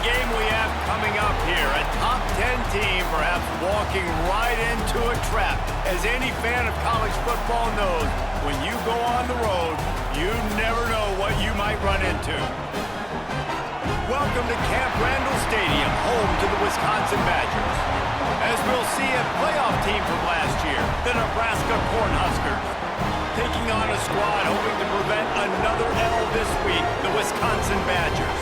game we have coming up here. A top 10 team perhaps walking right into a trap. As any fan of college football knows, when you go on the road, you never know what you might run into. Welcome to Camp Randall Stadium, home to the Wisconsin Badgers. As we'll see, a playoff team from last year, the Nebraska Cornhuskers, taking on a squad hoping to prevent another L this week, the Wisconsin Badgers.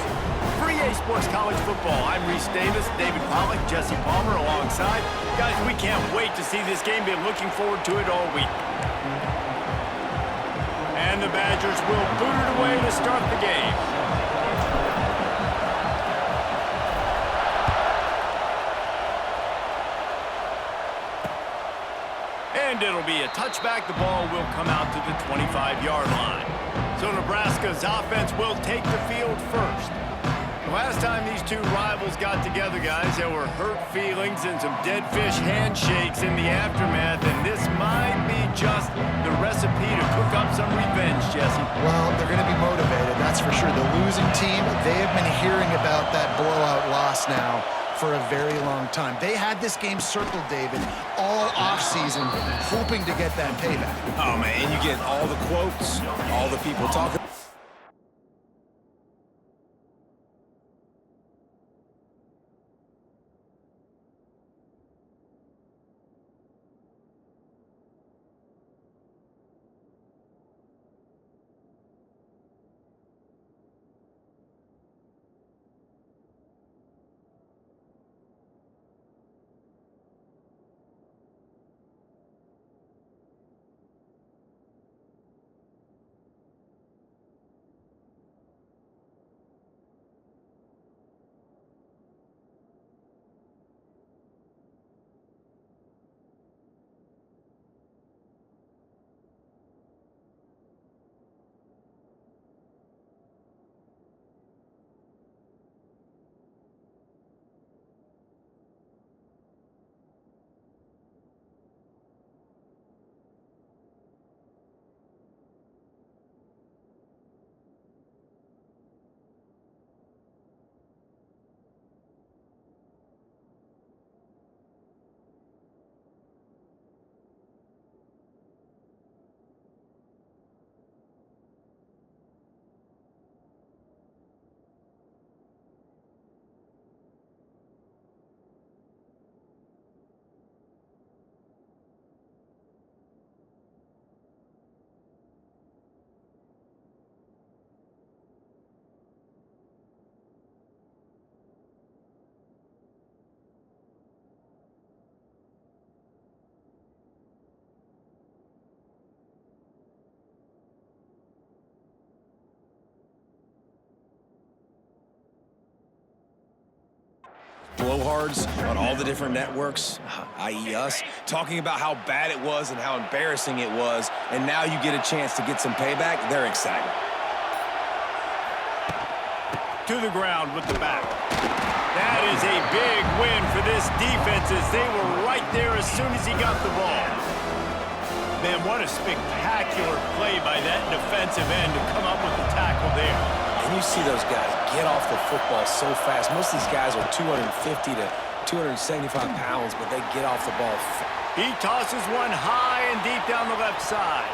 For EA Sports College Football, I'm Reese Davis, David Pollack, Jesse Palmer alongside. Guys, we can't wait to see this game. Been looking forward to it all week. And the Badgers will boot it away to start the game. And it'll be a touchback. The ball will come out to the 25-yard line. So Nebraska's offense will take the field first. Last time these two rivals got together, guys, there were hurt feelings and some dead fish handshakes in the aftermath, and this might be just the recipe to cook up some revenge, Jesse. Well, they're going to be motivated, that's for sure. The losing team, they have been hearing about that blowout loss now for a very long time. They had this game circled, David, all offseason, hoping to get that payback. Oh, man, and you get all the quotes, all the people talking. Blowhards on all the different networks, i.e. us, talking about how bad it was and how embarrassing it was, and now you get a chance to get some payback. They're excited. To the ground with the back. That is a big win for this defense as they were right there as soon as he got the ball. Man, what a spectacular play by that defensive end to come up with the tackle there. And you see those guys get off the football so fast. Most of these guys are 250 to 275 pounds, but they get off the ball. He tosses one high and deep down the left side.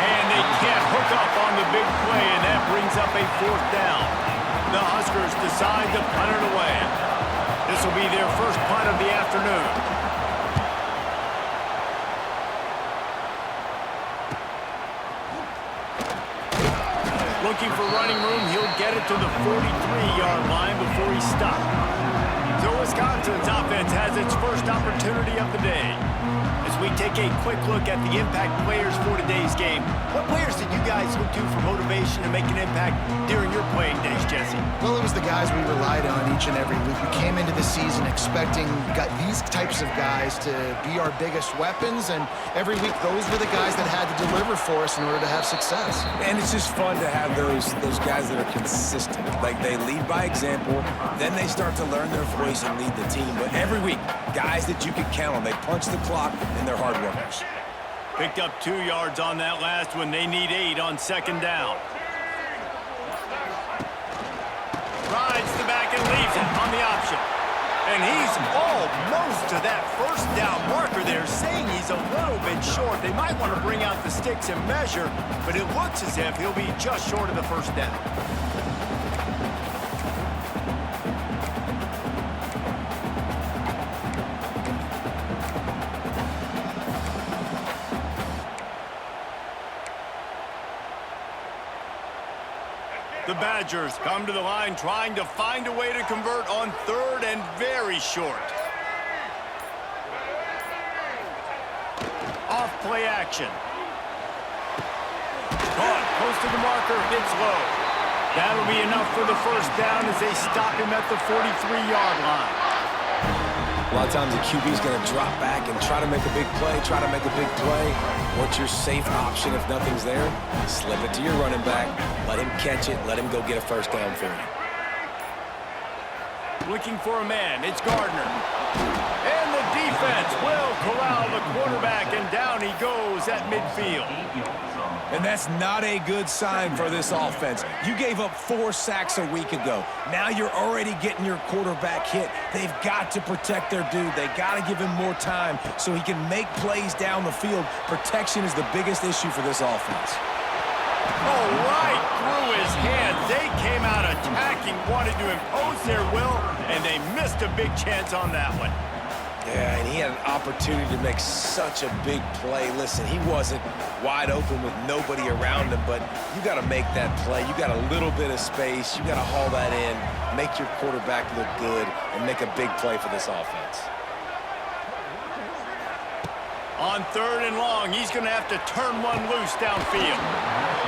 And they can't hook up on the big play, and that brings up a fourth down. The Huskers decide to punt it away. This will be their first punt of the afternoon. Looking for running room, he'll get it to the 43-yard line before he stopped. So Wisconsin's offense has its first opportunity of the day. As we take a quick look at the impact players for today's game, what players did you guys look to for motivation to make an impact during your playing days, Jesse? Well, it was the guys we relied on each and every week. We came into the season expecting these types of guys to be our biggest weapons, and every week those were the guys that had to deliver for us in order to have success. And it's just fun to have those guys that are consistent. Like, they lead by example, then they start to learn their voice and lead the team. But every week, guys that you can count on, they punch the clock and they're hard workers. Picked up 2 yards on that last one. They need 8 on second down. Rides the back and receives it on the option. And he's almost to that first down marker there, saying he's a little bit short. They might want to bring out the sticks and measure, but it looks as if he'll be just short of the first down. The Badgers come to the line trying to find a way to convert on third and very short. Off play action. Caught close to the marker, it's low. That'll be enough for the first down as they stop him at the 43-yard line. A lot of times the QB is going to drop back and try to make a big play, What's your safe option if nothing's there? Slip it to your running back, let him catch it, let him go get a first down for you. Looking for a man, it's Gardner. And the defense will corral the quarterback, and down he goes at midfield. And that's not a good sign for this offense. You gave up 4 sacks a week ago. Now you're already getting your quarterback hit. They've got to protect their dude. They got to give him more time so he can make plays down the field. Protection is the biggest issue for this offense. Oh, right through his hands. They came out attacking, wanted to impose their will, and they missed a big chance on that one. Yeah, and he had an opportunity to make such a big play. Listen, he wasn't wide open with nobody around him, but you got to make that play. You got a little bit of space. You got to haul that in, make your quarterback look good, and make a big play for this offense. On third and long, he's going to have to turn one loose downfield.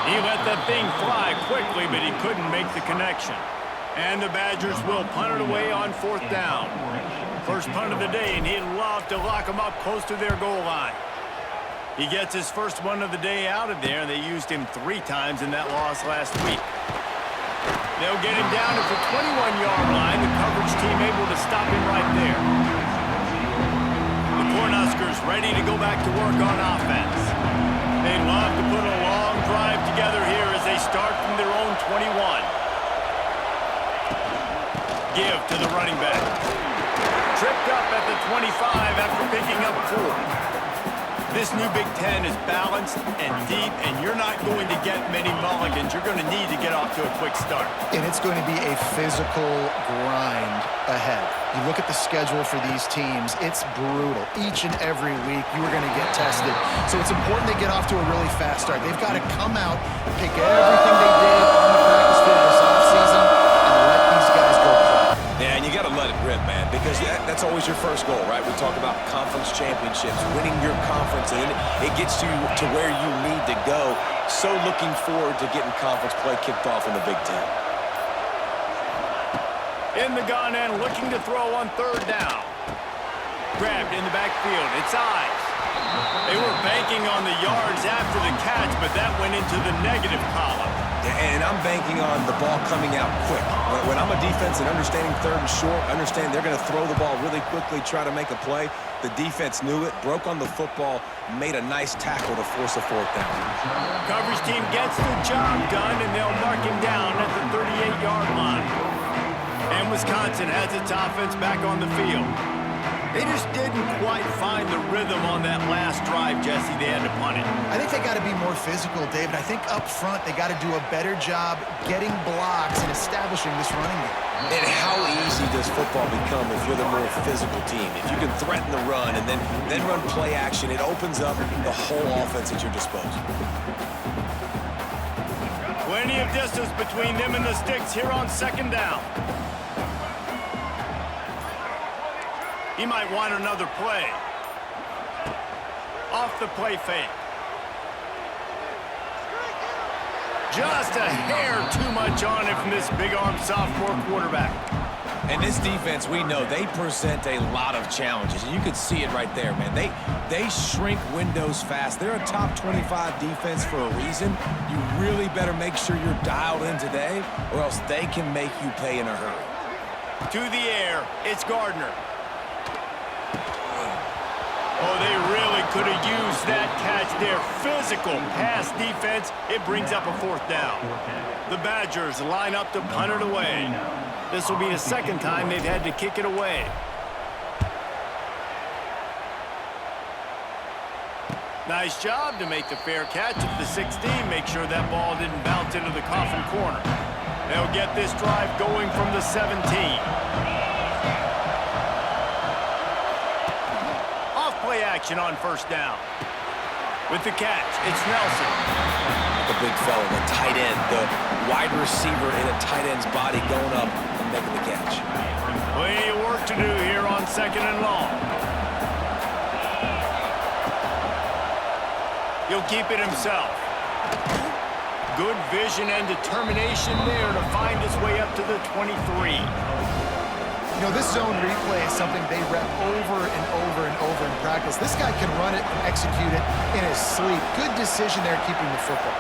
He let that thing fly quickly, but he couldn't make the connection. And the Badgers will punt it away on fourth down. First punt of the day, and he'd love to lock them up close to their goal line. He gets his first one of the day out of there, and they used him 3 times in that loss last week. They'll get him down at the 21-yard line. The coverage team able to stop him right there. The Cornhuskers ready to go back to work on offense. They'd love to put a long drive together here as they start from their own 21. Give to the running back. Tripped up at the 25 after picking up 4. This new Big Ten is balanced and deep, and you're not going to get many mulligans. You're going to need to get off to a quick start. And it's going to be a physical grind ahead. You look at the schedule for these teams, it's brutal. Each and every week, you are going to get tested. So it's important they get off to a really fast start. They've got to come out, pick everything they did on the practice field this offseason, and let these guys go play. Yeah, and you got to let it rip, man, because that's always your first goal, right? We talk about conference championships, winning your conference, and it gets you to where you need to go. So looking forward to getting conference play kicked off in the Big Ten. In the gun and looking to throw on third down. Grabbed in the backfield. It's eyes. They were banking on the yards after the catch, but that went into the negative column. And I'm banking on the ball coming out quick. When I'm a defense and understanding third and short, understand they're going to throw the ball really quickly, try to make a play. The defense knew it, broke on the football, made a nice tackle to force a fourth down. Coverage team gets the job done, and they'll mark him down at the 38-yard line. And Wisconsin has its offense back on the field. They just didn't quite find the rhythm on that last drive, Jesse. They had to punt it. I think they got to be more physical, David. I think up front they got to do a better job getting blocks and establishing this running game. And how easy does football become if you're the more physical team? If you can threaten the run and then run play action, it opens up the whole offense at your disposal. Plenty of distance between them and the sticks here on second down. He might want another play. Off the play fake. Just a hair too much on it from this big-arm sophomore quarterback. And this defense, we know, they present a lot of challenges. And you can see it right there, man. They shrink windows fast. They're a top 25 defense for a reason. You really better make sure you're dialed in today, or else they can make you pay in a hurry. To the air, it's Gardner. Oh, they really could have used that catch there. Physical pass defense. It brings up a 4th down. The Badgers line up to punt it away. This will be the 2nd time they've had to kick it away. Nice job to make the fair catch at the 16. Make sure that ball didn't bounce into the coffin corner. They'll get this drive going from the 17. Off-play action on 1st down. With the catch, it's Nelson. The big fella, the tight end, the wide receiver in a tight end's body going up and making the catch. Plenty of work to do here on 2nd and long. He'll keep it himself. Good vision and determination there to find his way up to the 23. You know, this zone replay is something they rep over and over and over in practice. This guy can run it and execute it in his sleep. Good decision there keeping the football.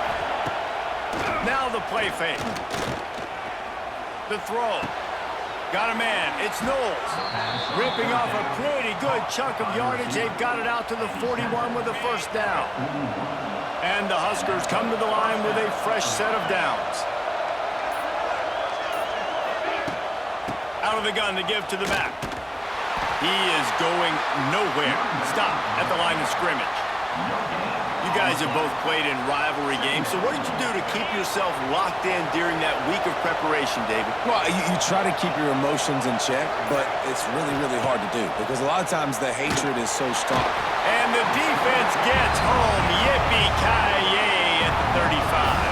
Now the play fake. The throw. Got a man. It's Knowles. Ripping off a pretty good chunk of yardage. They've got it out to the 41 with a 1st down. And the Huskers come to the line with a fresh set of downs. Out of the gun to give to the back. He is going nowhere. Stop at the line of scrimmage. You guys have both played in rivalry games, so what did you do to keep yourself locked in during that week of preparation, David? Well, you try to keep your emotions in check, but it's really, really hard to do because a lot of times the hatred is so strong. And the defense gets home. Yippee-ki-yay at the 35.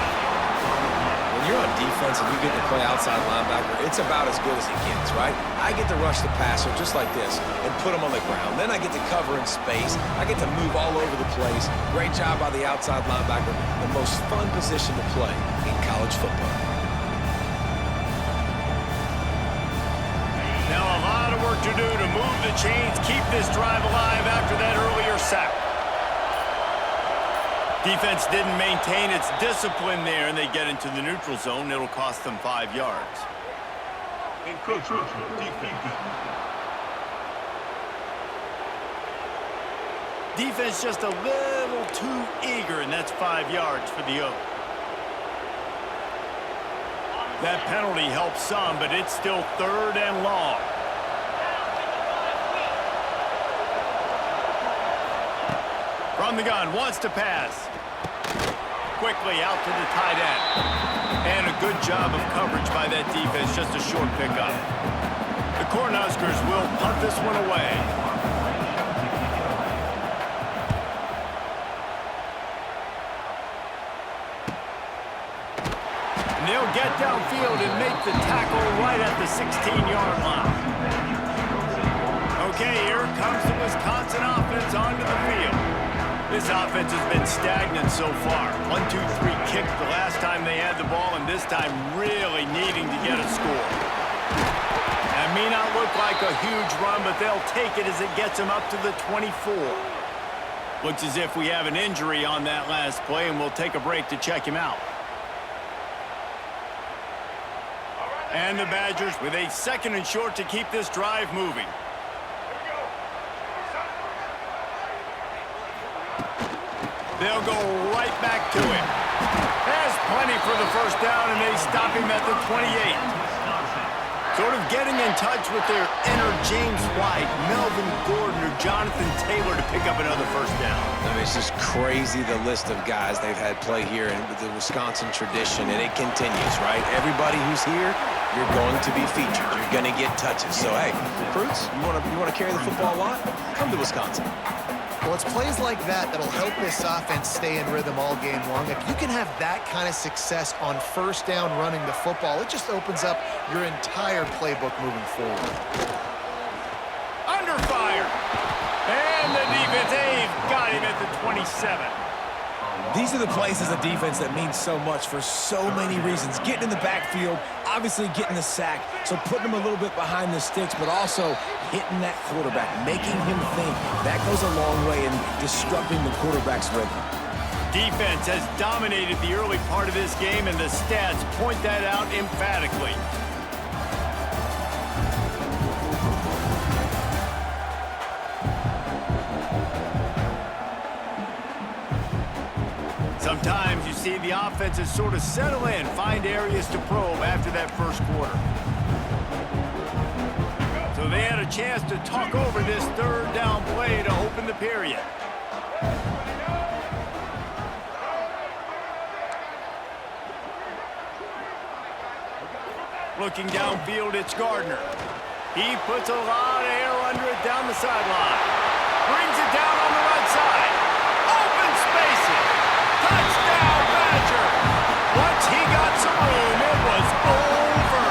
When you're on defense and you get to play outside linebacker, it's about as good as it gets, right? I get to rush the passer just like this and put him on the ground. Then I get to cover in space. I get to move all over the place. Great job by the outside linebacker. The most fun position to play in college football. Now a lot of work to do to move the chains, keep this drive alive after that earlier sack. Defense didn't maintain its discipline there, and they get into the neutral zone. It'll cost them 5 yards. Defense just a little too eager, and that's 5 yards for the Oak. That penalty helps some, but it's still 3rd and long. From the gun, wants to pass. Quickly out to the tight end. And a good job of coverage by that defense, just a short pickup. The Cornhuskers will punt this one away. And they'll get downfield and make the tackle right at the 16-yard line. Okay, here comes the Wisconsin offense onto the field. This offense has been stagnant so far. 1-2-3 kick the last time they had the ball, and this time really needing to get a score. That may not look like a huge run, but they'll take it as it gets them up to the 24. Looks as if we have an injury on that last play, and we'll take a break to check him out. And the Badgers with a 2nd and short to keep this drive moving. They'll go right back to him. Has plenty for the 1st down, and they stop him at the 28. Sort of getting in touch with their inner James White, Melvin Gordon, or Jonathan Taylor to pick up another 1st down. I mean, it's just crazy the list of guys they've had play here in the Wisconsin tradition, and it continues, right? Everybody who's here, you're going to be featured. You're going to get touches. So, hey, recruits, you want to carry the football a lot? Come to Wisconsin. Well, it's plays like that that'll help this offense stay in rhythm all game long. If you can have that kind of success on 1st down running the football, it just opens up your entire playbook moving forward. Under fire. And the defense, they've got him at the 27. These are the plays as a defense that mean so much for so many reasons. Getting in the backfield, obviously getting the sack, so putting him a little bit behind the sticks, but also hitting that quarterback, making him think. That goes a long way in disrupting the quarterback's rhythm. Defense has dominated the early part of this game, and the stats point that out emphatically. see the offenses sort of settle in, find areas to probe after that first quarter. So they had a chance to talk over this third down play to open the period. Looking downfield, it's Gardner. He puts a lot of air under it down the sideline. Brings it down on the right side. Open spaces. Touchdown, Badger. Once he got some room, it was over.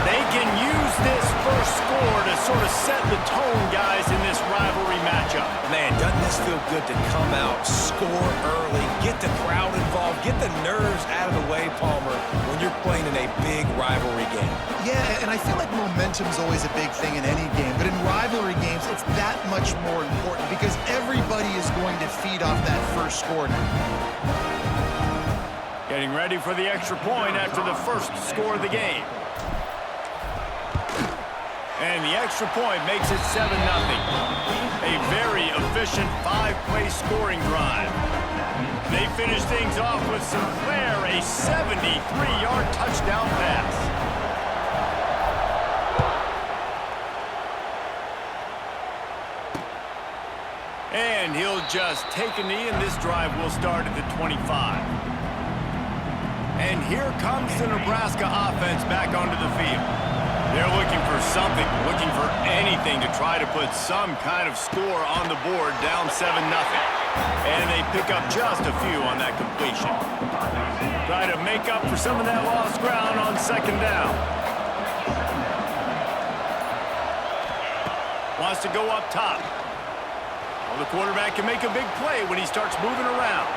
They can use this first score to sort of set the tone, guys, in this rivalry matchup. Man, doesn't this feel good to come out, score early, get the crowd involved, get the nerves out of the way, Palmer, when you're playing in a big rivalry game? Yeah, and I feel like momentum's always a big thing in any game, but in rivalry games, it's that much more important because everybody is going to feed off that first score now. Getting ready for the extra point after the first score of the game. And the extra point makes it 7-0. A very efficient 5-play scoring drive. They finish things off with some flair, a 73-yard touchdown pass. And he'll just take a knee, and this drive will start at the 25. And here comes the Nebraska offense back onto the field. They're looking for something, looking for anything to try to put some kind of score on the board, down 7-0. And they pick up just a few on that completion. Try to make up for some of that lost ground on second down. Wants to go up top. Well, the quarterback can make a big play when he starts moving around.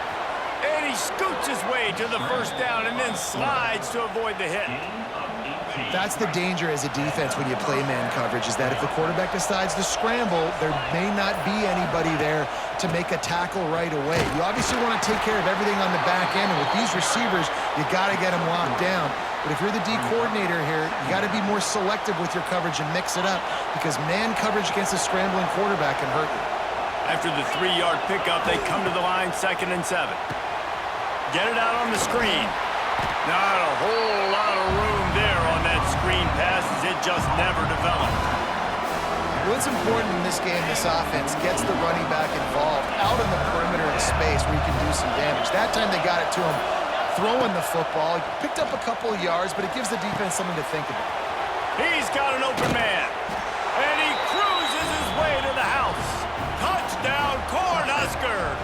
And he scoots his way to the first down and then slides to avoid the hit. That's the danger as a defense when you play man coverage, is that if the quarterback decides to scramble, there may not be anybody there to make a tackle right away. You obviously want to take care of everything on the back end, and with these receivers, you got to get them locked down. But if you're the D coordinator here, you got to be more selective with your coverage and mix it up, because man coverage against a scrambling quarterback can hurt you. After the 3-yard pickup, they come to the line, 2nd and 7. Get it out on the screen. Not a whole lot of room there on that screen pass, as it just never developed. What's important in this game, this offense gets the running back involved out in the perimeter of space where you can do some damage. That time they got it to him throwing the football. He picked up a couple of yards, but it gives the defense something to think about. He's got an open man, and he cruises his way to the house. Touchdown, Cornhuskers!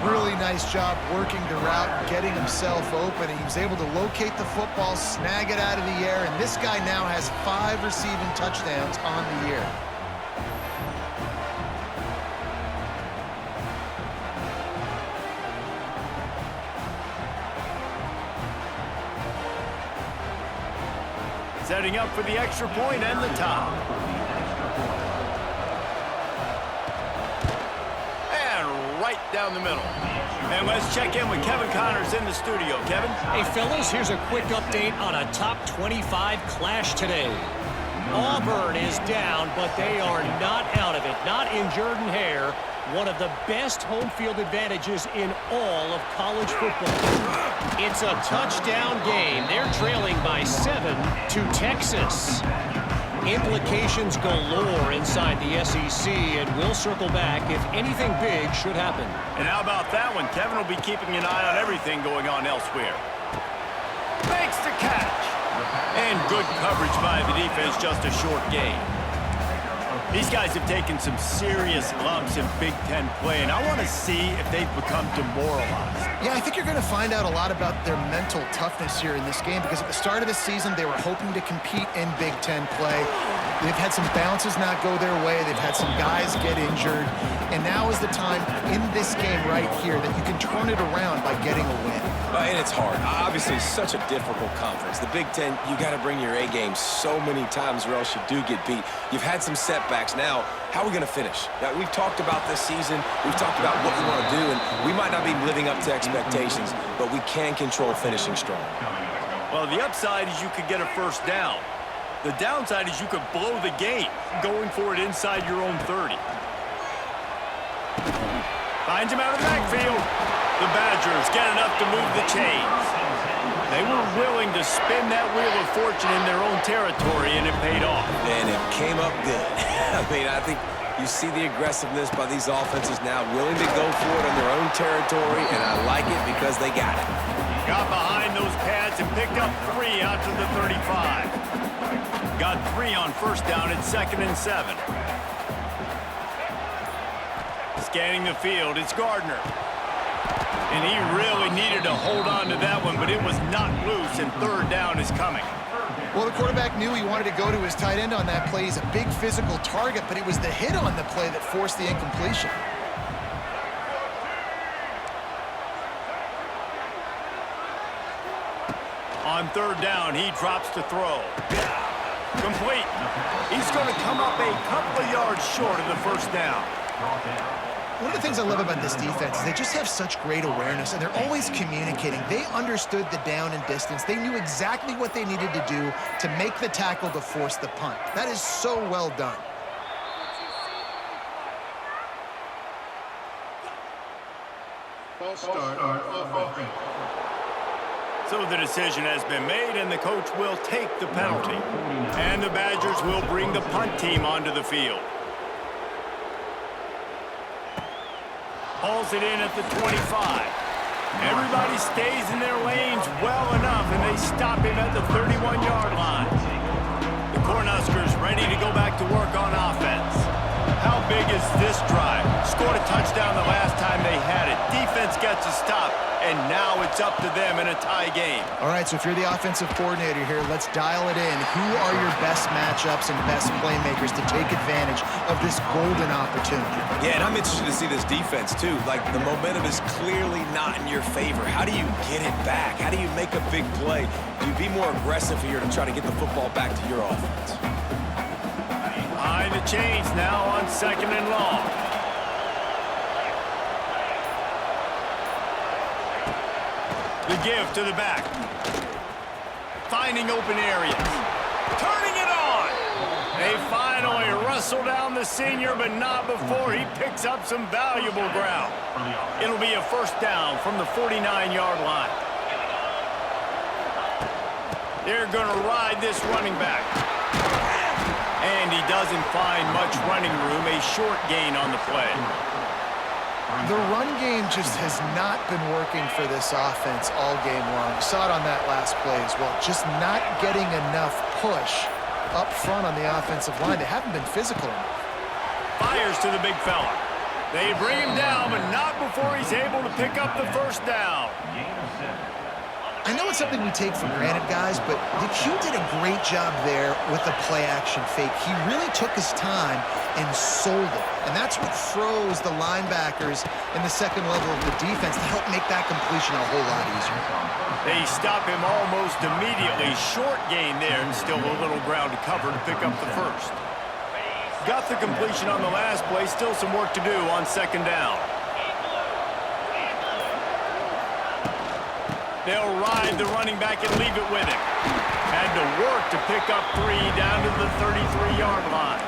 Really nice job working the route and getting himself open. He was able to locate the football, snag it out of the air, and this guy now has 5 receiving touchdowns on the year. Setting up for the extra point and the top. Right down the middle. And let's check in with Kevin Connors in the studio. Kevin? Hey, fellas, here's a quick update on a top 25 clash today. Auburn is down, but they are not out of it. Not injured in hair. One of the best home field advantages in all of college football. It's a touchdown game. They're trailing by 7 to Texas. Implications galore inside the SEC, and we'll circle back if anything big should happen. And how about that one? Kevin will be keeping an eye on everything going on elsewhere. Makes the catch. And good coverage by the defense, just a short gain. These guys have taken some serious lumps in Big Ten play, and I want to see if they've become demoralized. Yeah, I think you're going to find out a lot about their mental toughness here in this game, because at the start of the season, they were hoping to compete in Big Ten play. They've had some bounces not go their way. They've had some guys get injured. And now is the time in this game right here that you can turn it around by getting a win. And it's hard. Obviously, such a difficult conference. The Big Ten, you got to bring your A game so many times or else you do get beat. You've had some setbacks. Now, how are we going to finish? Now, we've talked about this season. We've talked about what we want to do, and we might not be living up to expectations, but we can control finishing strong. Well, the upside is you could get a first down. The downside is you could blow the game going for it inside your own 30. Finds him out of the backfield. The Badgers get enough to move the chains. They were willing to spin that wheel of fortune in their own territory, and it paid off. And it came up good. I mean, I think you see the aggressiveness by these offenses now, willing to go for it in their own territory, and I like it because they got it. Got behind those pads and picked up 3 out to the 35. Got 3 on first down at 2nd and 7. Scanning the field, it's Gardner. And he really needed to hold on to that one, but it was knocked loose, and 3rd down is coming. Well, the quarterback knew he wanted to go to his tight end on that play. He's a big physical target, but it was the hit on the play that forced the incompletion. On 3rd down, he drops to throw. Complete. He's going to come up a couple of yards short of the 1st down. One of the things I love about this defense is they just have such great awareness, and they're always communicating. They understood the down and distance. They knew exactly what they needed to do to make the tackle to force the punt. That is so well done. False start on offense. So the decision has been made, and the coach will take the penalty. And the Badgers will bring the punt team onto the field. Hauls it in at the 25. Everybody stays in their lanes well enough, and they stop him at the 31-yard line. The Cornhuskers ready to go back to work on offense. How big is this drive? Scored a touchdown the last time they had it. Defense gets a stop, and now it's up to them in a tie game. All right, so if you're the offensive coordinator here, let's dial it in. Who are your best matchups and best playmakers to take advantage of this golden opportunity? Yeah, and I'm interested to see this defense, too. Like, the momentum is clearly not in your favor. How do you get it back? How do you make a big play? Do you be more aggressive here to try to get the football back to your offense? Behind the chains now on 2nd and long. The give to the back. Finding open areas. Turning it on. They finally wrestle down the senior, but not before he picks up some valuable ground. It'll be a 1st down from the 49-yard line. They're going to ride this running back. And he doesn't find much running room, a short gain on the play. The run game just has not been working for this offense all game long. You saw it on that last play as well. Just not getting enough push up front on the offensive line. They haven't been physical enough. Fires to the big fella. They bring him down, but not before he's able to pick up the 1st down. I know it's something we take for granted, guys, but the Q did a great job there with the play-action fake. He really took his time and sold it. And that's what froze the linebackers in the 2nd level of the defense to help make that completion a whole lot easier. They stop him almost immediately. Short gain there, and still a little ground to cover to pick up the 1st. Got the completion on the last play. Still some work to do on 2nd down. They'll ride the running back and leave it with him. Had to work to pick up 3 down to the 33-yard line.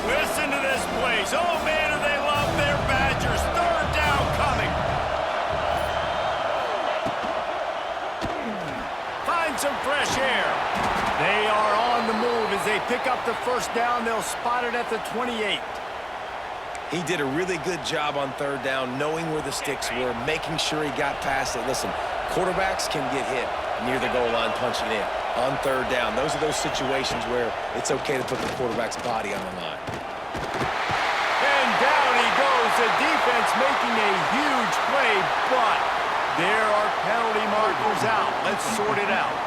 Listen to this place. Oh, man, do they love their Badgers. 3rd down coming. Find some fresh air. They are on the move as they pick up the 1st down. They'll spot it at the 28. He did a really good job on 3rd down, knowing where the sticks were, making sure he got past it. Listen, quarterbacks can get hit near the goal line punching in. On 3rd down, those are those situations where it's okay to put the quarterback's body on the line. And down he goes. The defense making a huge play, but there are penalty markers out. Let's sort it out.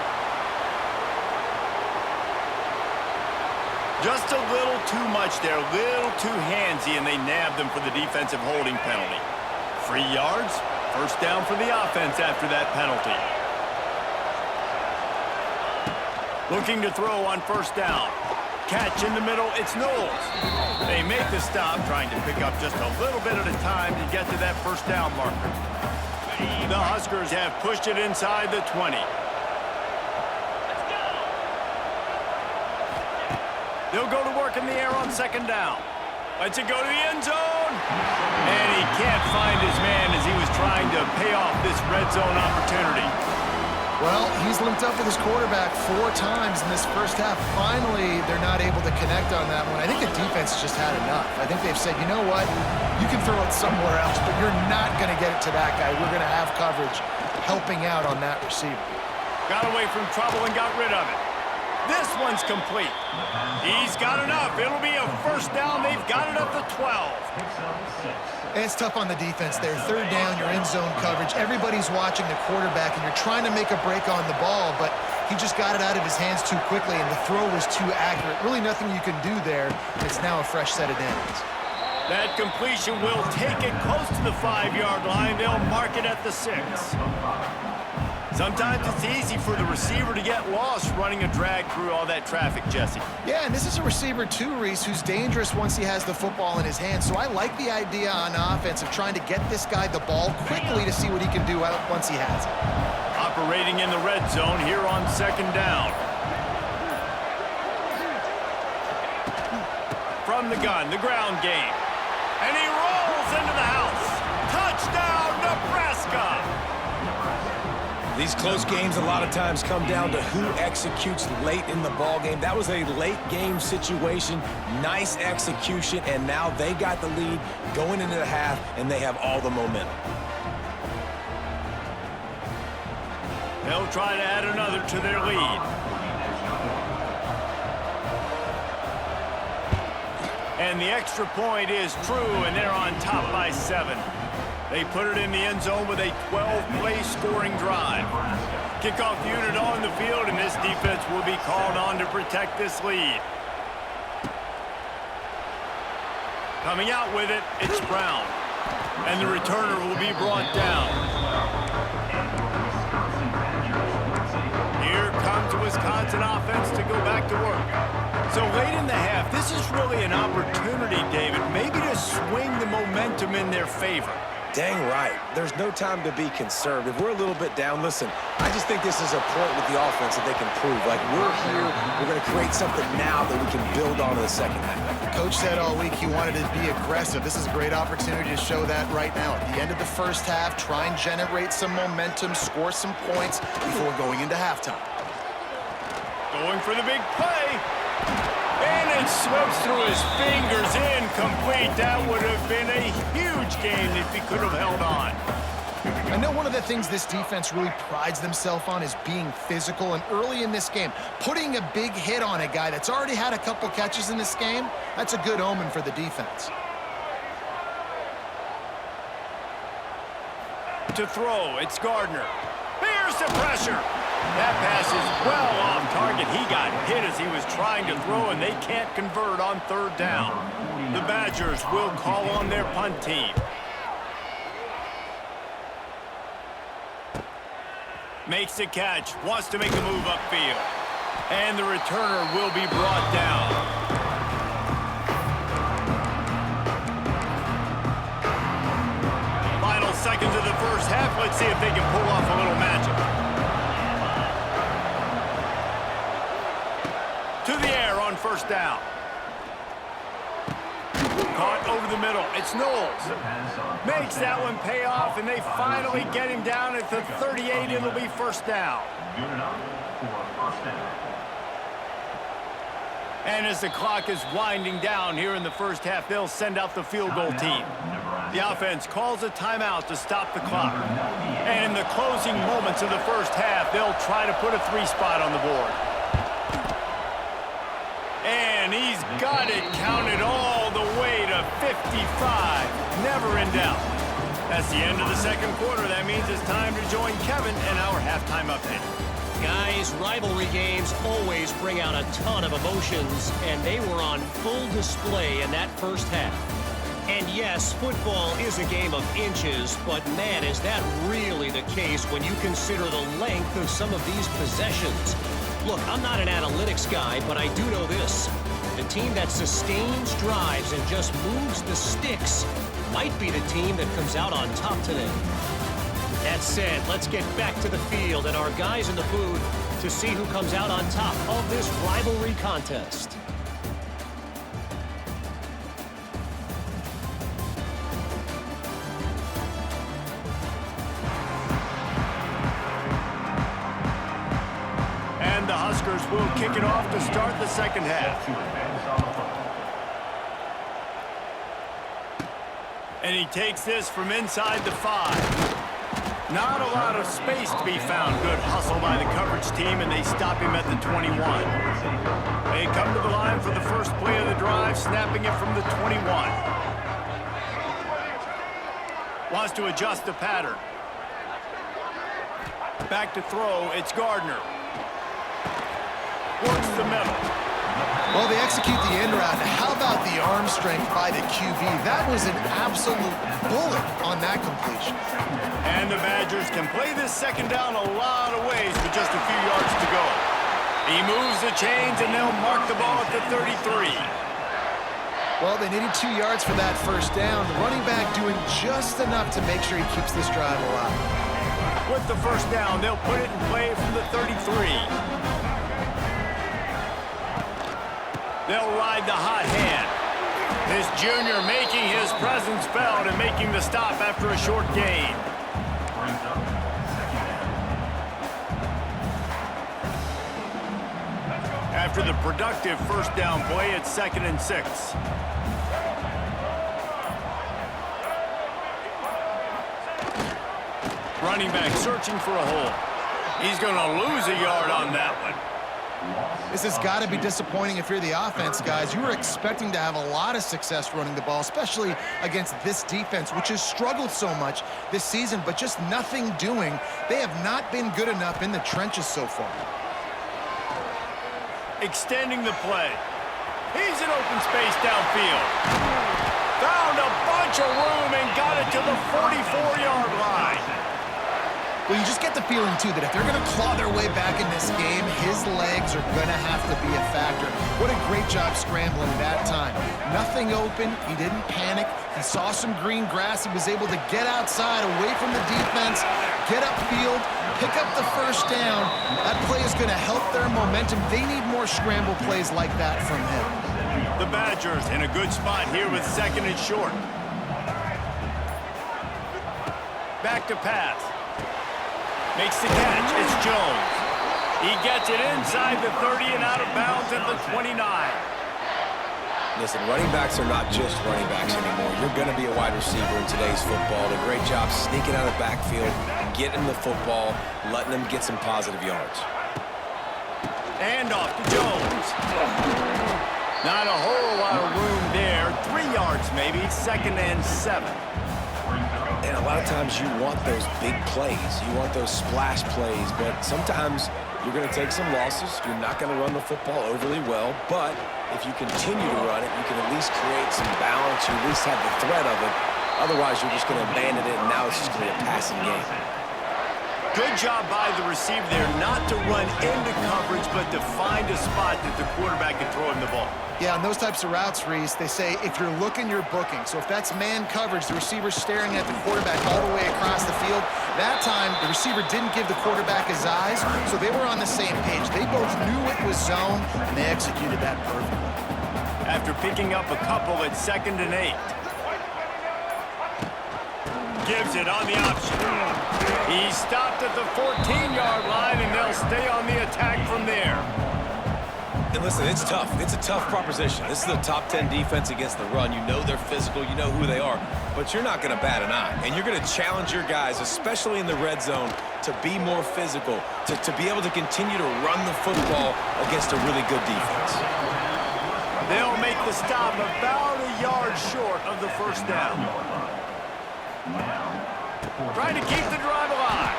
Just a little too much there, a little too handsy, and they nabbed them for the defensive holding penalty. 3 yards, 1st down for the offense after that penalty. Looking to throw on 1st down. Catch in the middle, it's Knowles. They make the stop, trying to pick up just a little bit at a time to get to that 1st down marker. The Huskers have pushed it inside the 20. They'll go to work in the air on second down. Lets it go to the end zone. And he can't find his man as he was trying to pay off this red zone opportunity. Well, he's linked up with his quarterback 4 times in this first half. Finally, they're not able to connect on that one. I think the defense just had enough. I think they've said, you know what? You can throw it somewhere else, but you're not going to get it to that guy. We're going to have coverage helping out on that receiver. Got away from trouble and got rid of it. This one's complete. He's got enough. It'll be a first down. They've got it up to 12. It's tough on the defense there. Third down, you're in zone coverage. Everybody's watching the quarterback, and you're trying to make a break on the ball, but he just got it out of his hands too quickly, and the throw was too accurate. Really nothing you can do there. It's now a fresh set of downs. That completion will take it close to the 5-yard line. They'll mark it at the 6. Sometimes it's easy for the receiver to get lost running a drag through all that traffic, Jesse. Yeah, and this is a receiver too, Reese, who's dangerous once he has the football in his hands. So I like the idea on offense of trying to get this guy the ball quickly to see what he can do once he has it. Operating in the red zone here on second down. From the gun, the ground game. And he rolls into the house. Touchdown, Nebraska! These close games a lot of times come down to who executes late in the ball game. That was a late game situation, nice execution, and now they got the lead going into the half, and they have all the momentum. They'll try to add another to their lead. And the extra point is true, and they're on top by 7. They put it in the end zone with a 12-play scoring drive. Kickoff unit on the field, and this defense will be called on to protect this lead. Coming out with it, it's Brown. And the returner will be brought down. Here comes the Wisconsin offense to go back to work. So late in the half, this is really an opportunity, David, maybe to swing the momentum in their favor. Dang right. There's no time to be concerned. If we're a little bit down, listen, I just think this is a point with the offense that they can prove. Like, we're here, we're going to create something now that we can build on in the second half. Coach said all week he wanted to be aggressive. This is a great opportunity to show that right now. At the end of the first half, try and generate some momentum, score some points before going into halftime. Going for the big play. And it slips through his fingers, incomplete. That would have been a huge game if he could have held on. I know one of the things this defense really prides themselves on is being physical, and early in this game, putting a big hit on a guy that's already had a couple catches in this game, that's a good omen for the defense. To throw, it's Gardner. Here's the pressure. That pass is well off target. He got hit as he was trying to throw, and they can't convert on third down. The Badgers will call on their punt team. Makes the catch, wants to make a move upfield. And the returner will be brought down. Final seconds of the first half. Let's see if they can pull off a little magic. To the air on first down. Caught over the middle. It's Knowles. Makes that one pay off, and they finally get him down at the 38. It'll be first down. And as the clock is winding down here in the first half, they'll send out the field goal team. The offense calls a timeout to stop the clock. And in the closing moments of the first half, they'll try to put a 3-spot on the board. And he's got it counted all the way to 55. Never in doubt. That's the end of the second quarter. That means it's time to join Kevin in our halftime update. Guys, rivalry games always bring out a ton of emotions, and they were on full display in that first half. And yes, football is a game of inches, but man, is that really the case when you consider the length of some of these possessions. Look, I'm not an analytics guy, but I do know this. The team that sustains drives and just moves the sticks might be the team that comes out on top today. That said, let's get back to the field and our guys in the booth to see who comes out on top of this rivalry contest. will kick it off to start the second half. And he takes this from inside the 5. Not a lot of space to be found. Good hustle by the coverage team, and they stop him at the 21. They come to the line for the first play of the drive, snapping it from the 21. Wants to adjust the pattern. Back to throw, it's Gardner. Works the middle. Well, they execute the end route. How about the arm strength by the QB? That was an absolute bullet on that completion. And the Badgers can play this second down a lot of ways with just a few yards to go. He moves the chains, and they'll mark the ball at the 33. Well, they needed 2 yards for that first down. The running back doing just enough to make sure he keeps this drive alive. With the first down, they'll put it in play from the 33. They'll ride the hot hand. This junior making his presence felt and making the stop after a short gain. After the productive first down play, it's 2nd and 6. Running back searching for a hole. He's going to lose a yard on that one. This has got to be disappointing if you're the offense, guys. You were expecting to have a lot of success running the ball, especially against this defense, which has struggled so much this season, but just nothing doing. They have not been good enough in the trenches so far. Extending the play. He's in open space downfield. Found a bunch of room and got it to the 44-yard line. Well, you just get the feeling, too, that if they're going to claw their way back in this game, his legs are going to have to be a factor. What a great job scrambling that time. Nothing open. He didn't panic. He saw some green grass. He was able to get outside, away from the defense, get upfield, pick up the first down. That play is going to help their momentum. They need more scramble plays like that from him. The Badgers in a good spot here with 2nd and short. Back to pass. Makes the catch. It's Jones. He gets it inside the 30 and out of bounds at the 29. Listen, running backs are not just running backs anymore. You're going to be a wide receiver in today's football. A great job sneaking out of the backfield, getting the football, letting them get some positive yards. And off to Jones. Not a whole lot of room there. 3 yards maybe. 2nd and 7. And a lot of times you want those big plays. You want those splash plays, but sometimes you're going to take some losses. You're not going to run the football overly well, but if you continue to run it, you can at least create some balance. You at least have the threat of it. Otherwise, you're just going to abandon it, and now it's just going to be a passing game. Good job by the receiver there not to run into coverage, but to find a spot that the quarterback can throw him the ball. Yeah, on those types of routes, Reese, they say if you're looking, you're booking. So if that's man coverage, the receiver's staring at the quarterback all the way across the field. That time, the receiver didn't give the quarterback his eyes, so they were on the same page. They both knew it was zone, and they executed that perfectly. After picking up a couple at 2nd and 8. Gives it on the option. He stopped at the 14-yard line, and they'll stay on the attack from there. And listen, it's tough. It's a tough proposition. This is a top 10 defense against the run. You know they're physical. You know who they are. But you're not going to bat an eye. And you're going to challenge your guys, especially in the red zone, to be more physical, to be able to continue to run the football against a really good defense. They'll make the stop about a yard short of the first down. Trying to keep the drive alive.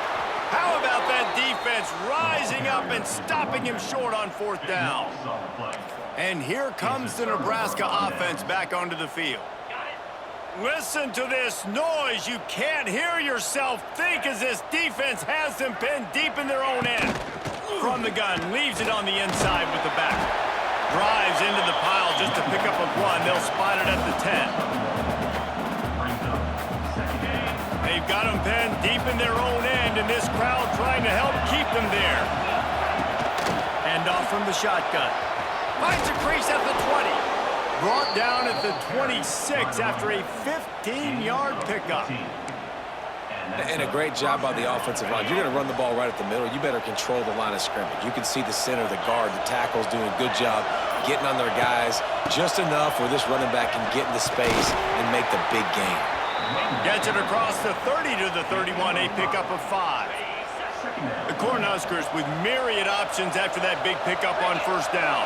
How about that defense rising up and stopping him short on 4th down? And here comes the Nebraska offense back onto the field. Listen to this noise. You can't hear yourself think as this defense has them pinned deep in their own end. From the gun, leaves it on the inside with the back. Drives into the pile just to pick up a 1. They'll spot it at the 10. They've got them pinned deep in their own end, and this crowd trying to help keep them there. And off from the shotgun. Finds a crease at the 20. Brought down at the 26 after a 15-yard pickup. And a great job by the offensive line. You're going to run the ball right at the middle. You better control the line of scrimmage. You can see the center, the guard, the tackles doing a good job getting on their guys just enough where this running back can get into space and make the big gain. Gets it across the 30 to the 31, a pickup of 5. The Cornhuskers with myriad options after that big pickup on first down.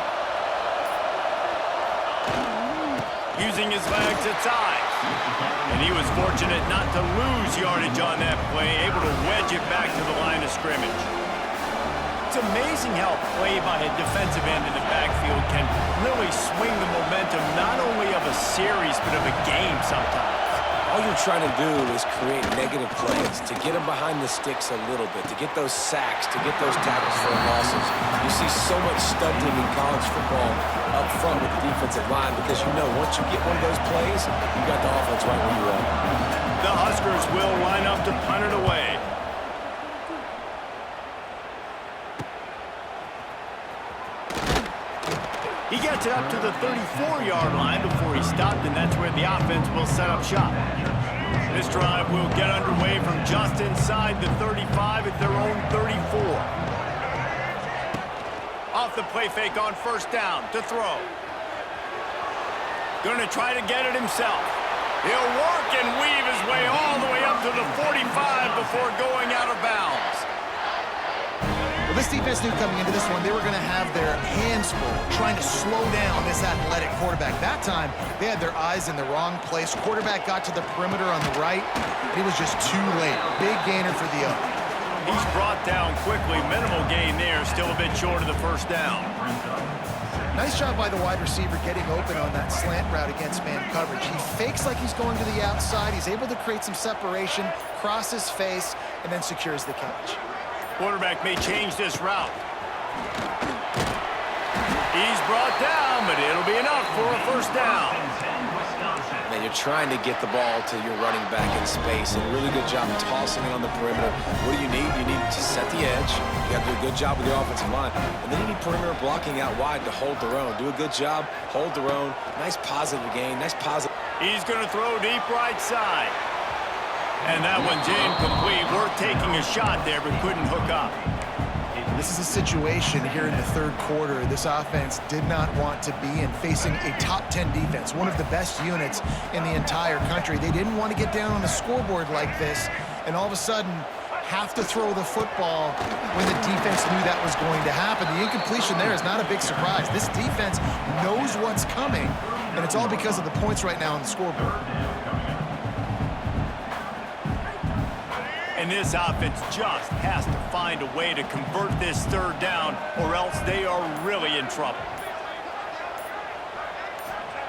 Using his legs at sides. And he was fortunate not to lose yardage on that play, able to wedge it back to the line of scrimmage. It's amazing how play by a defensive end in the backfield can really swing the momentum not only of a series but of a game sometimes. All you're trying to do is create negative plays, to get them behind the sticks a little bit, to get those sacks, to get those tackles for losses. You see so much stunting in college football up front with the defensive line because you know once you get one of those plays, you got the offense right where you want. The Huskers will line up to punt it away. He gets it up to the 34-yard line before he stopped, and that's where the offense will set up shop. This drive will get underway from just inside the 35 at their own 34. Off the play fake on first down to throw. Going to try to get it himself. He'll work and weave his way all the way up to the 45 before going out of bounds. Well, this defense knew coming into this one they were going to have their hands full trying to slow down this athletic quarterback. That time, they had their eyes in the wrong place. Quarterback got to the perimeter on the right, and he was just too late. Big gainer for the other. He's brought down quickly. Minimal gain there, still a bit short of the first down. Nice job by the wide receiver getting open on that slant route against man coverage. He fakes like he's going to the outside. He's able to create some separation, cross his face, and then secures the catch. Quarterback may change this route. He's brought down, but it'll be enough for a first down. Man, you're trying to get the ball to your running back in space, and really good job tossing it on the perimeter. What do you need? You need to set the edge. You got to do a good job with the offensive line. And then you need perimeter blocking out wide to hold their own. Do a good job, hold their own. Nice positive gain, nice positive. He's going to throw deep right side. And that one's incomplete. Worth taking a shot there, but couldn't hook up. This is a situation here in the third quarter this offense did not want to be in, facing a top 10 defense, one of the best units in the entire country. They didn't want to get down on the scoreboard like this, and all of a sudden have to throw the football when the defense knew that was going to happen. The incompletion there is not a big surprise. This defense knows what's coming, and it's all because of the points right now on the scoreboard. And this offense just has to find a way to convert this third down, or else they are really in trouble.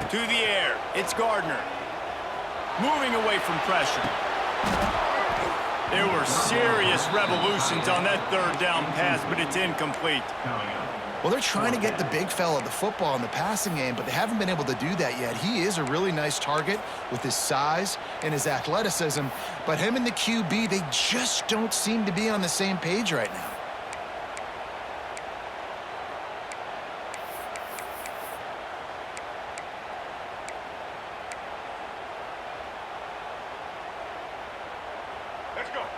To the air, it's Gardner. Moving away from pressure. There were serious revolutions on that third down pass, but it's incomplete. Well, they're trying to get the big fella the football in the passing game, but they haven't been able to do that yet. He is a really nice target with his size and his athleticism, but him and the QB, they just don't seem to be on the same page right now.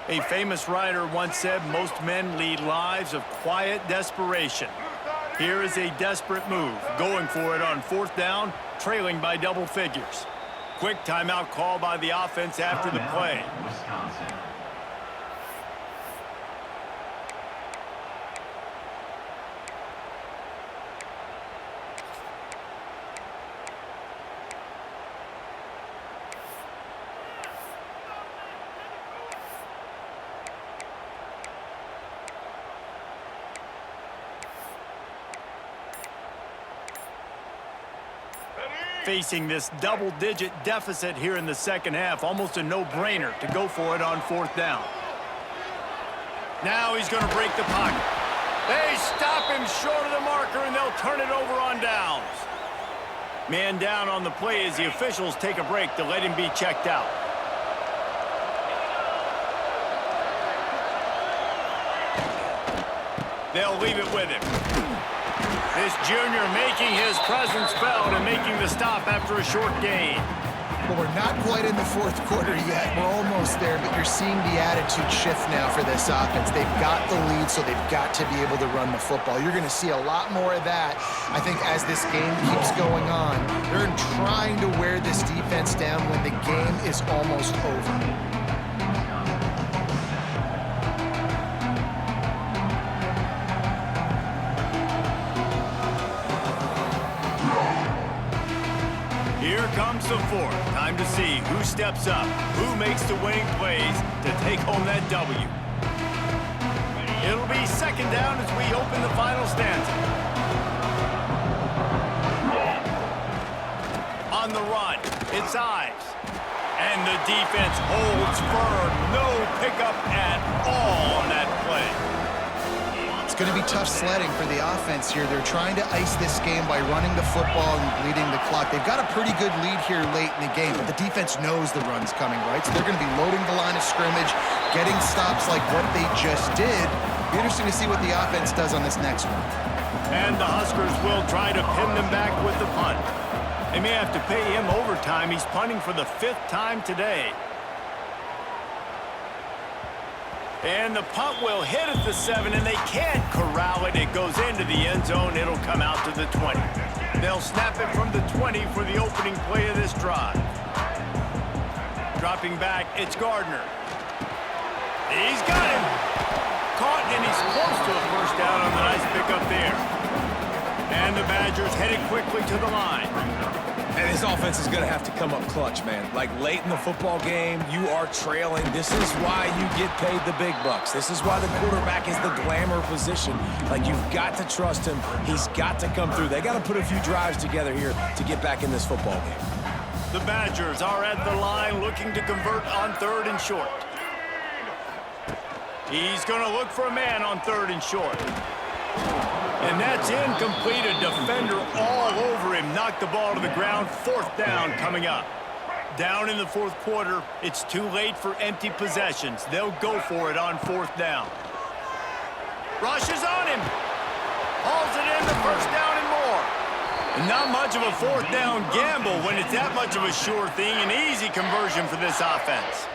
A famous writer once said, most men lead lives of quiet desperation. Here is a desperate move, going for it on fourth down, trailing by double figures. Quick timeout call by the offense after the play. Facing this double-digit deficit here in the second half, almost a no-brainer to go for it on fourth down. Now he's going to break the pocket. They stop him short of the marker, and they'll turn it over on downs. Man down on the play as the officials take a break to let him be checked out. They'll leave it with him. This junior making his presence felt and making the stop after a short gain. Well, we're not quite in the fourth quarter yet. We're almost there, but you're seeing the attitude shift now for this offense. They've got the lead, so they've got to be able to run the football. You're going to see a lot more of that, I think, as this game keeps going on. They're trying to wear this defense down when the game is almost over. Here comes the fourth. Time to see who steps up, who makes the winning plays to take home that W. It'll be second down as we open the final stanza. On the run, it's Ives. And the defense holds firm. No pickup at all on that play. It's going to be tough sledding for the offense here. They're trying to ice this game by running the football and bleeding the clock. They've got a pretty good lead here late in the game, but the defense knows the run's coming, right? So they're going to be loading the line of scrimmage, getting stops like what they just did. Be interesting to see what the offense does on this next one. And the Huskers will try to pin them back with the punt. They may have to pay him overtime. He's punting for the 5th time today. And the punt will hit at the 7, and they can't corral it. It goes into the end zone. It'll come out to the 20. They'll snap it from the 20 for the opening play of this drive. Dropping back, it's Gardner. He's got him. Caught, and he's close to a first down on the nice pickup there. And the Badgers headed quickly to the line. And this offense is going to have to come up clutch, man. Like, late in the football game, you are trailing. This is why you get paid the big bucks. This is why the quarterback is the glamour position. Like, you've got to trust him. He's got to come through. They got to put a few drives together here to get back in this football game. The Badgers are at the line looking to convert on 3rd and short. He's going to look for a man on 3rd and short. And that's incomplete. A defender all over him. Knocked the ball to the ground. 4th down coming up. Down in the 4th quarter. It's too late for empty possessions. They'll go for it on 4th down. Rushes on him. Hauls it in, the first down and more. And not much of a 4th down gamble when it's that much of a sure thing. An easy conversion for this offense.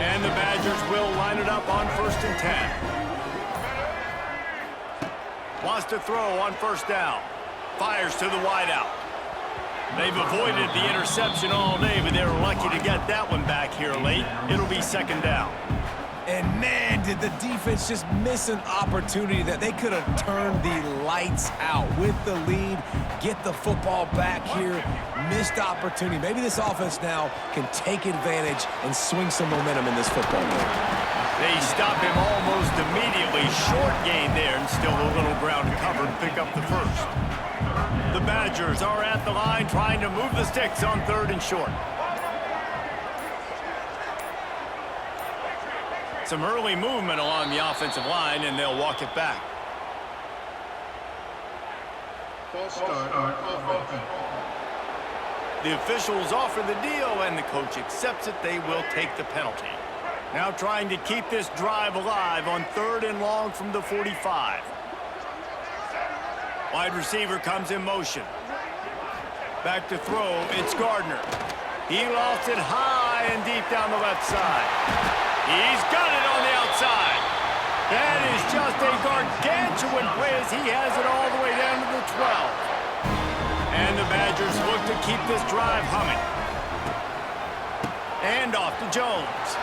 And the Badgers will line it up on 1st and 10. Wants to throw on 1st down. Fires to the wideout. They've avoided the interception all day, but they were lucky to get that one back here late. It'll be 2nd down. And, man, did the defense just miss an opportunity that they could have turned the lights out with the lead, get the football back here. Missed opportunity. Maybe this offense now can take advantage and swing some momentum in this football game. They stop him almost immediately. Short gain there, and still a little ground to cover and pick up the first. The Badgers are at the line trying to move the sticks on 3rd and short. Some early movement along the offensive line, and they'll walk it back. False start on offense. The officials offer the deal, and the coach accepts it. They will take the penalty. Now trying to keep this drive alive on 3rd and long from the 45. Wide receiver comes in motion. Back to throw, it's Gardner. He lost it high and deep down the left side. He's got it on the outside. That is just a gargantuan play as he has it all the way down to the 12. And the Badgers look to keep this drive humming. And off to Jones.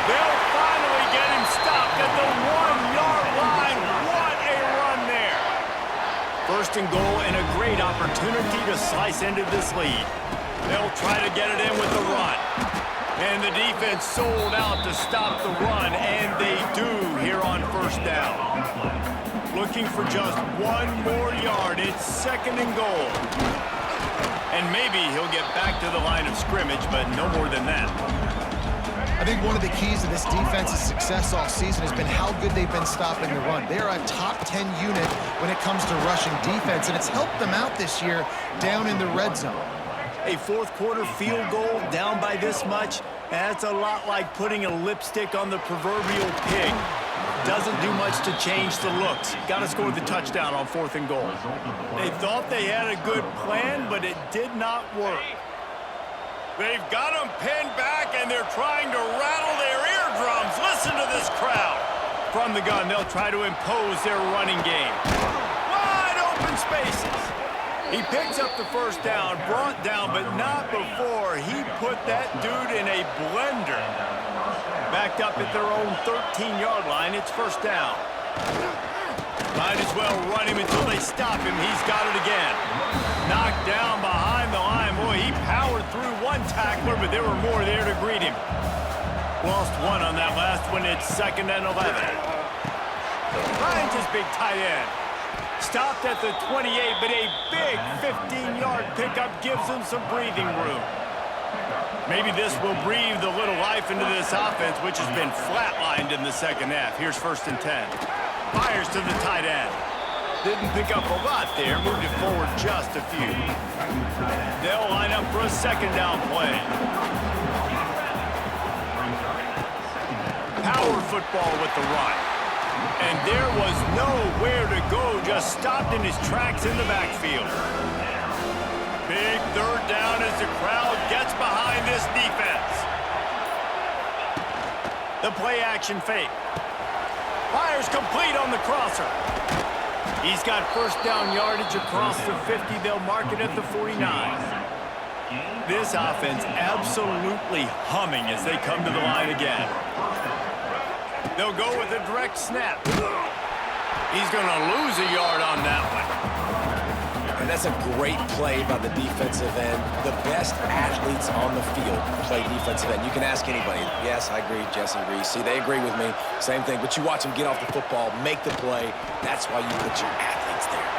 They'll finally get him stopped at the 1-yard line. What a run there. 1st and goal, and a great opportunity to slice into this lead. They'll try to get it in with the run. And the defense sold out to stop the run, and they do here on 1st down. Looking for just 1 more yard. It's 2nd and goal. And maybe he'll get back to the line of scrimmage, but no more than that. I think one of the keys to this defense's success all season has been how good they've been stopping the run. They are a top 10 unit when it comes to rushing defense, and it's helped them out this year down in the red zone. A 4th quarter field goal down by this much, That's a lot like putting a lipstick on the proverbial pig. Doesn't do much to change the looks. Got to score the touchdown on 4th and goal. They thought they had a good plan, but it did not work. They've got them pinned back, and they're trying to rattle their eardrums. Listen to this crowd. From the gun, they'll try to impose their running game. Wide open spaces. He picks up the first down, brought down, but not before he put that dude in a blender. Backed up at their own 13-yard line, it's 1st down. Might as well run him until they stop him. He's got it again. Knocked down behind the line. Boy, he powered through one tackler, but there were more there to greet him. Lost one on that last one. It's 2nd and 11. Finds his big tight end. Stopped at the 28, but a big 15-yard pickup gives him some breathing room. Maybe this will breathe a little life into this offense, which has been flatlined in the 2nd half. Here's 1st and 10. Fires to the tight end. Didn't pick up a lot there. Moved it forward just a few. They'll line up for a 2nd down play. Power football with the run. And there was nowhere to go. Just stopped in his tracks in the backfield. Big 3rd down as the crowd gets behind this defense. The play action fake. Fires complete on the crosser. He's got 1st down yardage across the 50. They'll mark it at the 49. This offense absolutely humming as they come to the line again. They'll go with a direct snap. He's going to lose a yard on that one. And that's a great play by the defensive end. The best athletes on the field play defensive end. You can ask anybody. Yes, I agree. Jesse agrees. See, they agree with me. Same thing. But you watch them get off the football, make the play. That's why you put your athletes there.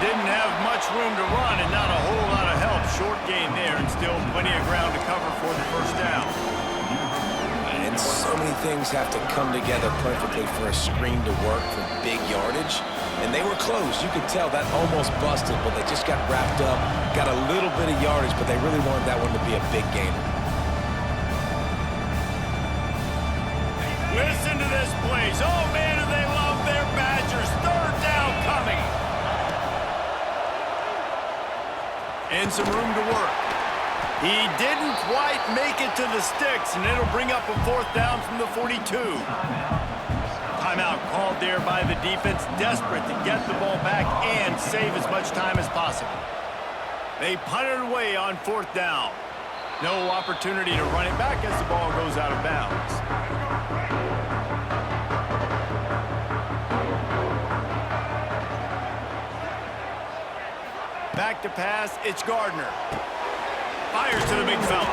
Didn't have much room to run and not a whole lot of help. Short gain there and still plenty of ground to cover for the 1st down. And so many things have to come together perfectly for a screen to work for big yardage. And they were close. You could tell that almost busted, but they just got wrapped up, got a little bit of yardage, but they really wanted that one to be a big gainer. Listen to this place. Oh, man, do they love their Badgers. 3rd down coming. And some room to work. He didn't quite make it to the sticks, and it'll bring up a 4th down from the 42. Timeout called there by the defense, desperate to get the ball back and save as much time as possible. They punt it away on 4th down. No opportunity to run it back as the ball goes out of bounds. Back to pass, it's Gardner. Fires to the big fella.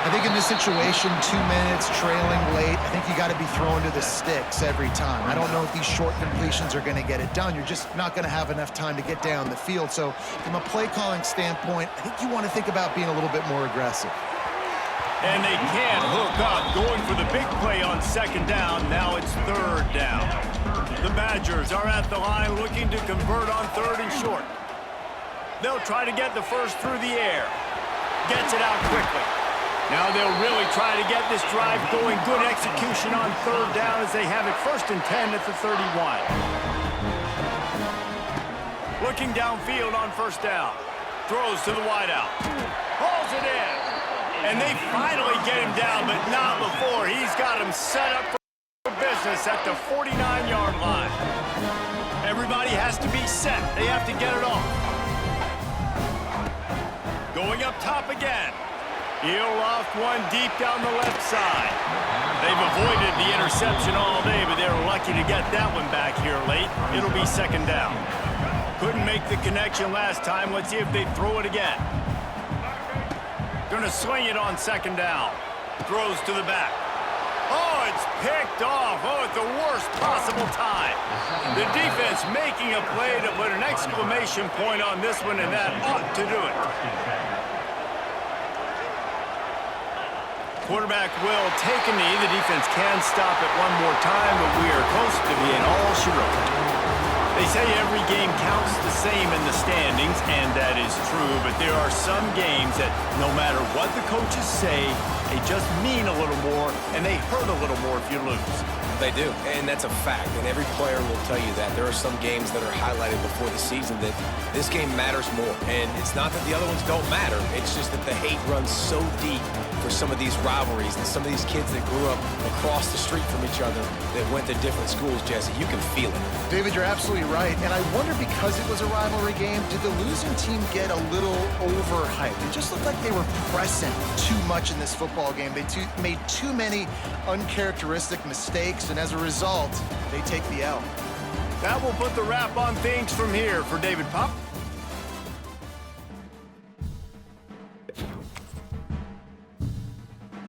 I think in this situation, 2 minutes, trailing late, I think you got to be throwing to the sticks every time. I don't know if these short completions are going to get it done. You're just not going to have enough time to get down the field. So from a play calling standpoint, I think you want to think about being a little bit more aggressive. And they can't hook up, going for the big play on 2nd down. Now it's 3rd down. The Badgers are at the line looking to convert on 3rd and short. They'll try to get the first through the air. Gets it out quickly. Now they'll really try to get this drive going. Good execution on 3rd down as they have it 1st and 10 at the 31. Looking downfield on 1st down. Throws to the wideout. Hauls it in. And they finally get him down, but not before. He's got him set up for business at the 49-yard line. Everybody has to be set. They have to get it off. Going up top again. He'll loft one deep down the left side. They've avoided the interception all day, but they're lucky to get that one back here late. It'll be 2nd down. Couldn't make the connection last time. Let's see if they throw it again. Gonna swing it on 2nd down. Throws to the back. Oh, it's picked off. Oh, at the worst possible time. The defense making a play to put an exclamation point on this one, and that ought to do it. Quarterback will take a knee. The defense can stop it one more time, but we are close to being all she wrote. They say every game counts the same in the standings, and that is true, but there are some games that no matter what the coaches say, they just mean a little more, and they hurt a little more if you lose. They do, and that's a fact, and every player will tell you that. There are some games that are highlighted before the season that this game matters more, and it's not that the other ones don't matter. It's just that the hate runs so deep for some of these rivalries and some of these kids that grew up across the street from each other that went to different schools, Jesse. You can feel it. David, you're absolutely right, and I wonder, because it was a rivalry game, did the losing team get a little overhyped? It just looked like they were pressing too much in this football game. They made too many uncharacteristic mistakes, and as a result, they take the L. That will put the wrap on things from here. For David Pup,